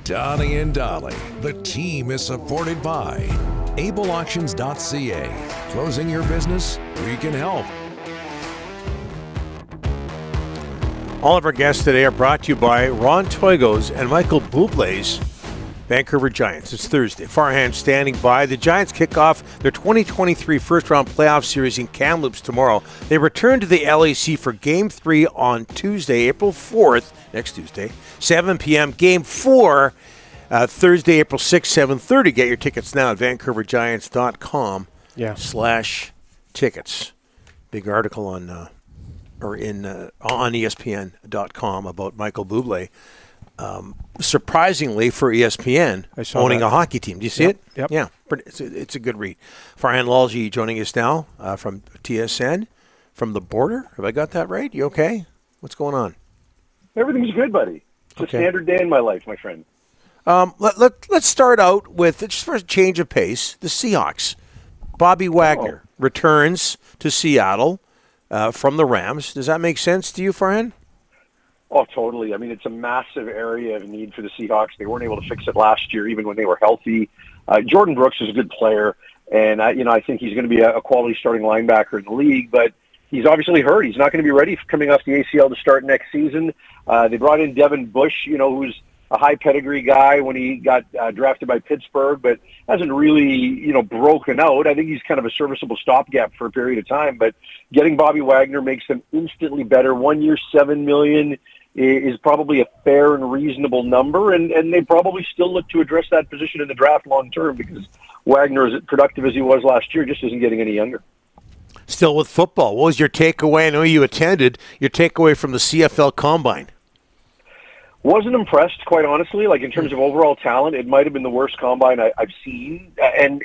Donnie and Dolly. The team is supported by ableauctions.ca. Closing your business? We can help. All of our guests today are brought to you by Ron Toigos and Michael Bublé's Vancouver Giants. It's Thursday. Farhan standing by. The Giants kick off their 2023 first-round playoff series in Kamloops tomorrow. They return to the LAC for Game 3 on Tuesday, April 4th, next Tuesday, 7 p.m. Game 4, Thursday, April 6th, 7:30. Get your tickets now at vancouvergiants.com/tickets. Big article on ESPN.com about Michael Bublé. Surprisingly for ESPN, owning a hockey team. Do you see it? Yep. Yeah, it's a good read. Farhan Lalji joining us now from TSN, from the border. Have I got that right? You okay? What's going on? Everything's good, buddy. It's a standard day in my life, my friend. Let's start out with, just for a change of pace, the Seahawks. Bobby Wagner returns to Seattle from the Rams. Does that make sense to you, Farhan? Oh, totally. I mean, it's a massive area of need for the Seahawks. They weren't able to fix it last year, even when they were healthy. Jordan Brooks is a good player, and I think he's going to be a quality starting linebacker in the league, but he's obviously hurt. He's not going to be ready coming off the ACL to start next season. They brought in Devin Bush, who's a high pedigree guy when he got drafted by Pittsburgh, but hasn't really, broken out. I think he's kind of a serviceable stopgap for a period of time, but getting Bobby Wagner makes them instantly better. 1 year, $7 million is probably a fair and reasonable number, and they probably still look to address that position in the draft long term because Wagner, as productive as he was last year, just isn't getting any younger. Still with football, what was your takeaway? I know you attended. Your takeaway from the CFL Combine? Wasn't impressed, quite honestly. Like, in terms of overall talent, it might have been the worst combine I've seen. And,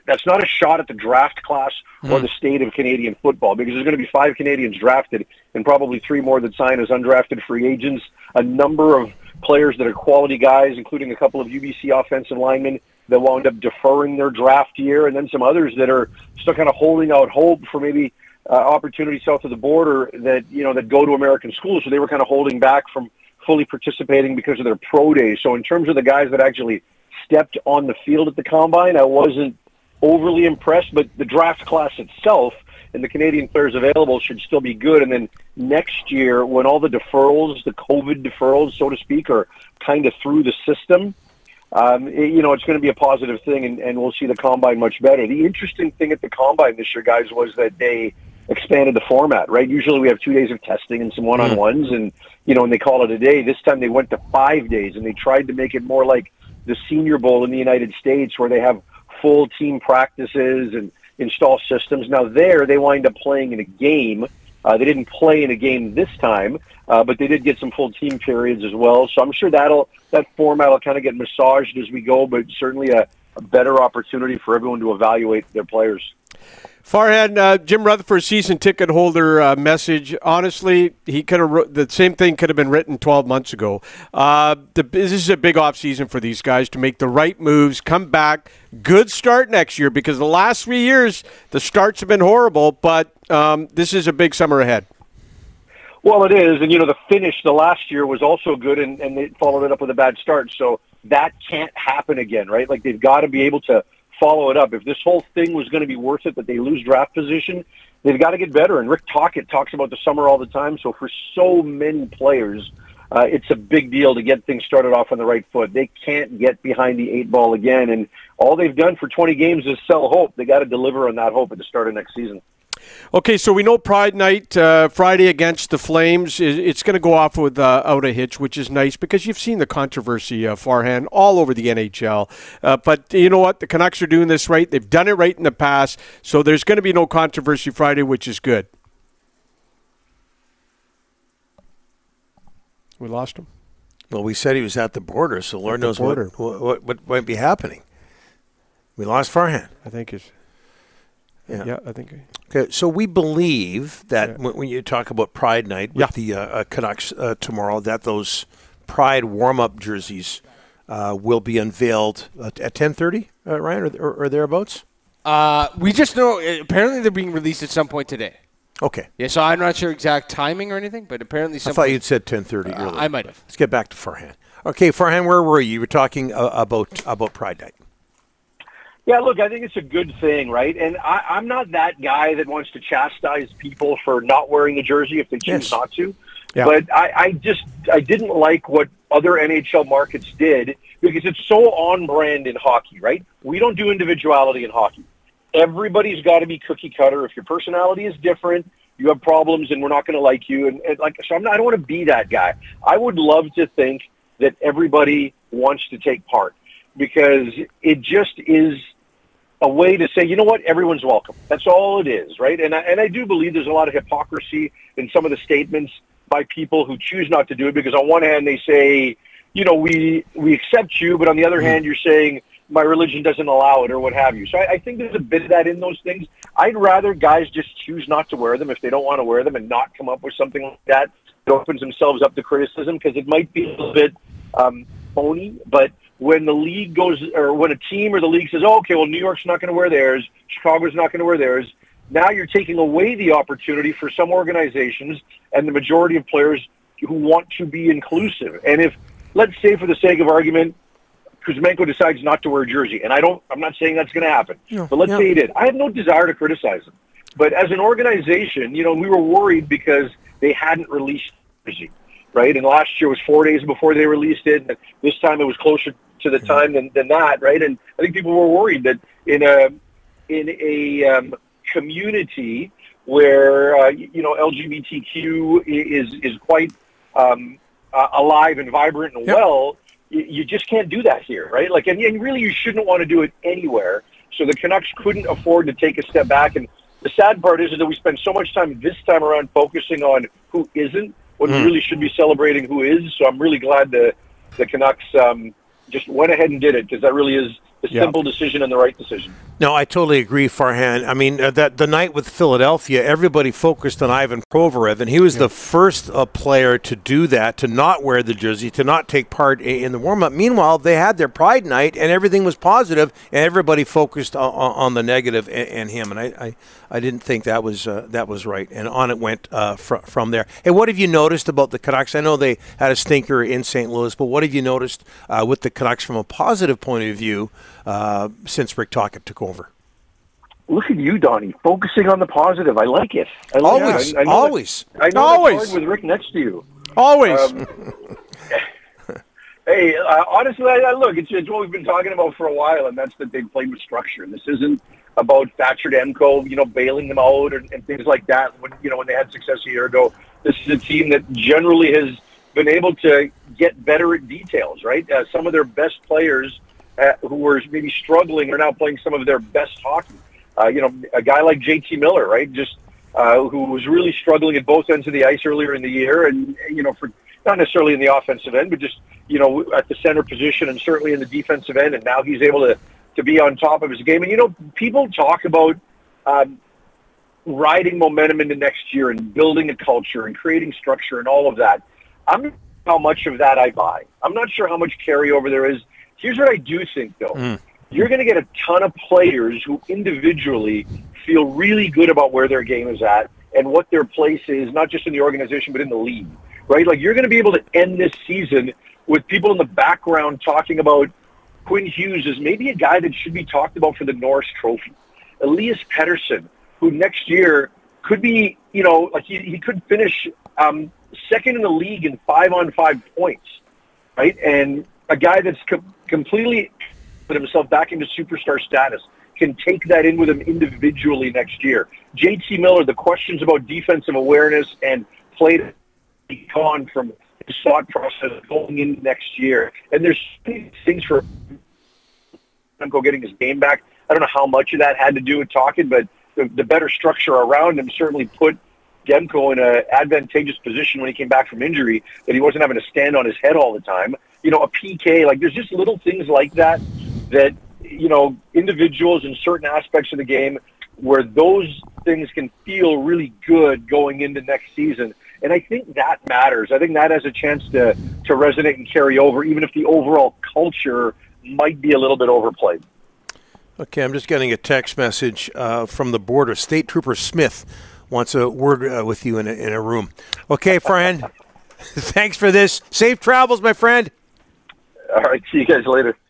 that's not a shot at the draft class or the state of Canadian football, because there's going to be 5 Canadians drafted and probably 3 more that sign as undrafted free agents, a number of players that are quality guys, including a couple of UBC offensive linemen that wound up deferring their draft year, and then some others that are still kind of holding out hope for maybe opportunities south of the border that, that go to American schools. So they were kind of holding back from fully participating because of their pro days. So in terms of the guys that actually stepped on the field at the Combine, I wasn't overly impressed, but the draft class itself and the Canadian players available should still be good. And then next year, when all the deferrals, the COVID deferrals, so to speak, are kind of through the system, it's going to be a positive thing, and we'll see the Combine much better. The interesting thing at the Combine this year, guys, was that they expanded the format, right? Usually we have 2 days of testing and some one-on-ones, and, and they call it a day. This time they went to 5 days, and they tried to make it more like the Senior Bowl in the United States, where they have full team practices and install systems. Now they wind up playing in a game. They didn't play in a game this time, but they did get some full team periods as well. So I'm sure that format will kind of get massaged as we go, but certainly a better opportunity for everyone to evaluate their players. Farhan, Jim Rutherford, season ticket holder message. Honestly, he could have the same thing could have been written 12 months ago. This is a big offseason for these guys to make the right moves, come back, good start next year, because the last 3 years the starts have been horrible. But this is a big summer ahead. Well, it is, and the finish the last year was also good, and they followed it up with a bad start. So that can't happen again, right? Like, they've got to be able to follow it up. If this whole thing was going to be worth it, that they lose draft position, they've got to get better. And Rick Tocchet talks about the summer all the time. So for so many players, it's a big deal to get things started off on the right foot. They can't get behind the 8 ball again. And all they've done for 20 games is sell hope. They got to deliver on that hope at the start of next season. Okay, so we know Pride Night, Friday against the Flames, it's going to go off without a hitch, which is nice because you've seen the controversy, Farhan, all over the NHL. But you know what? The Canucks are doing this right. They've done it right in the past, so there's going to be no controversy Friday, which is good. We lost him. Well, we said he was at the border, so Lord knows what might be happening. We lost Farhan. I think it's... Yeah, I think. Okay, so we believe that when you talk about Pride Night with the Canucks tomorrow, that those Pride warm-up jerseys will be unveiled at 10:30, Ryan, or thereabouts? We just know apparently they're being released at some point today. Okay. Yeah, so I'm not sure exact timing or anything, but apparently I thought you'd said 10:30 earlier. I might have. Let's get back to Farhan. Okay, Farhan, where were you? You were talking about Pride Night. Yeah, look, I think it's a good thing, right? And I'm not that guy that wants to chastise people for not wearing the jersey if they choose not to. Yeah. But I didn't like what other NHL markets did because it's so on brand in hockey, right? We don't do individuality in hockey. Everybody's got to be cookie cutter. If your personality is different, you have problems, and we're not going to like you. And so I don't want to be that guy. I would love to think that everybody wants to take part because it just is a way to say, you know what, everyone's welcome. That's all it is, right? And I do believe there's a lot of hypocrisy in some of the statements by people who choose not to do it because on one hand they say, you know, we accept you, but on the other hand you're saying my religion doesn't allow it or what have you. So I think there's a bit of that in those things. I'd rather guys just choose not to wear them if they don't want to wear them and not come up with something like that that opens themselves up to criticism because it might be a little bit phony, but when the league goes, or when a team or the league says, oh, okay, well, New York's not going to wear theirs, Chicago's not going to wear theirs, now you're taking away the opportunity for some organizations and the majority of players who want to be inclusive. And if, let's say for the sake of argument, Kuzmenko decides not to wear a jersey, and I'm not saying that's going to happen, but let's say he did. I have no desire to criticize him. But as an organization, you know, we were worried because they hadn't released the jersey, right? And last year was 4 days before they released it. And this time it was closer to the time than that, right? And I think people were worried that in a community where you know LGBTQ is quite alive and vibrant and well, you just can't do that here, right? Like, and really you shouldn't want to do it anywhere. So the Canucks couldn't afford to take a step back. And the sad part is that we spend so much time this time around focusing on who isn't when we really should be celebrating who is. So I'm really glad the Canucks just went ahead and did it because that really is the simple decision and the right decision. No, I totally agree, Farhan. I mean, that the night with Philadelphia, everybody focused on Ivan Provorov, and he was the first player to do that, to not wear the jersey, to not take part in the warm-up. Meanwhile, they had their Pride night, and everything was positive, and everybody focused on the negative and him. And I didn't think that was right, and on it went from there. Hey, what have you noticed about the Canucks? I know they had a stinker in St. Louis, but what have you noticed with the Canucks from a positive point of view since Rick Tocchet took over? Look at you, Donnie, focusing on the positive. I like it. Always. I know it's hard with Rick next to you. Always. Hey, honestly, look, it's what we've been talking about for a while, and that's that they've played with structure. And this isn't about Thatcher Demko, you know, bailing them out and things like that. When they had success a year ago, this is a team that generally has been able to get better at details. Right, some of their best players who were maybe struggling are now playing some of their best hockey. A guy like JT Miller, right, just who was really struggling at both ends of the ice earlier in the year, and for not necessarily in the offensive end, but just at the center position and certainly in the defensive end, and now he's able to be on top of his game. And people talk about riding momentum into next year and building a culture and creating structure and all of that. I'm not sure how much of that I buy. I'm not sure how much carryover there is. Here's what I do think, though. You're going to get a ton of players who individually feel really good about where their game is at and what their place is, not just in the organization, but in the league, right? Like, you're going to be able to end this season with people in the background talking about Quinn Hughes as maybe a guy that should be talked about for the Norris Trophy. Elias Pettersson, who next year could be, he could finish second in the league in 5-on-5 points, right? And a guy that's completely put himself back into superstar status can take that in with him individually next year. JT Miller, the questions about defensive awareness and play on from his thought process going in next year. And there's things for Demko getting his game back. I don't know how much of that had to do with Tocchet, but the better structure around him certainly put Demko in an advantageous position when he came back from injury, that he wasn't having to stand on his head all the time. A PK, like, there's just little things like that, individuals in certain aspects of the game where those things can feel really good going into next season. And I think that matters. I think that has a chance to resonate and carry over, even if the overall culture might be a little bit overplayed. Okay, I'm just getting a text message from the border. State Trooper Smith wants a word with you in a room. Okay, friend. Thanks for this. Safe travels, my friend. All right, see you guys later.